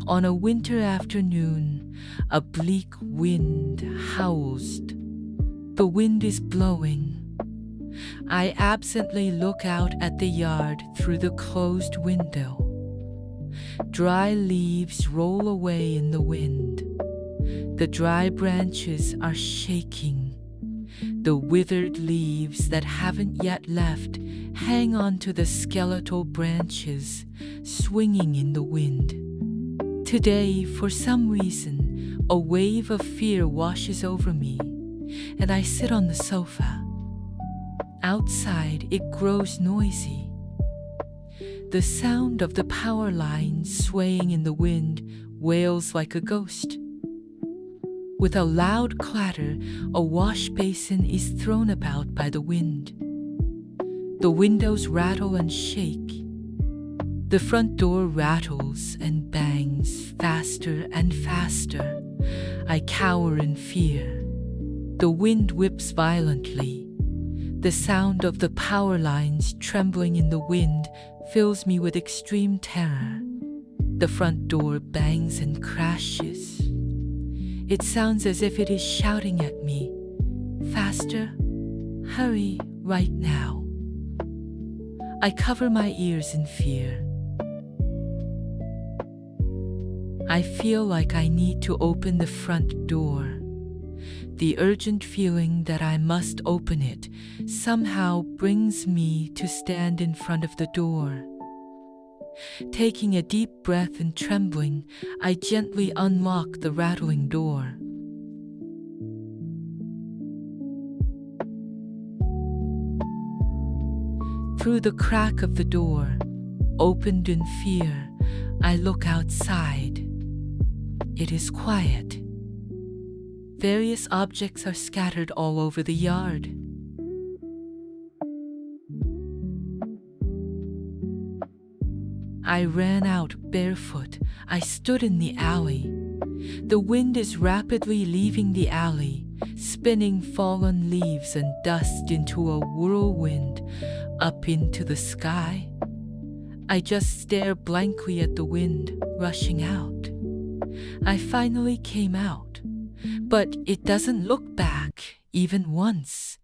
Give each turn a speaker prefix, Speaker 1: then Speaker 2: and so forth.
Speaker 1: On a winter afternoon, a bleak wind howls. The wind is blowing. I absently look out at the yard through the closed window. Dry leaves roll away in the wind. The dry branches are shaking. The withered leaves that haven't yet left hang onto the skeletal branches, swinging in the wind. Today, for some reason, a wave of fear washes over me, and I sit on the sofa. Outside, it grows noisy. The sound of the power lines swaying in the wind wails like a ghost. With a loud clatter, a wash basin is thrown about by the wind. The windows rattle and shake. The front door rattles and bangs faster and faster. I cower in fear. The wind whips violently. The sound of the power lines trembling in the wind fills me with extreme terror. The front door bangs and crashes. It sounds as if it is shouting at me, "Faster, hurry right now." I cover my ears in fear. I feel like I need to open the front door. The urgent feeling that I must open it somehow brings me to stand in front of the door. Taking a deep breath and trembling, I gently unlock the rattling door. Through the crack of the door, opened in fear, I look outside. It is quiet. Various objects are scattered all over the yard. I ran out barefoot. I stood in the alley. The wind is rapidly leaving the alley, spinning fallen leaves and dust into a whirlwind up into the sky. I just stare blankly at the wind rushing out. I finally came out, but it doesn't look back even once.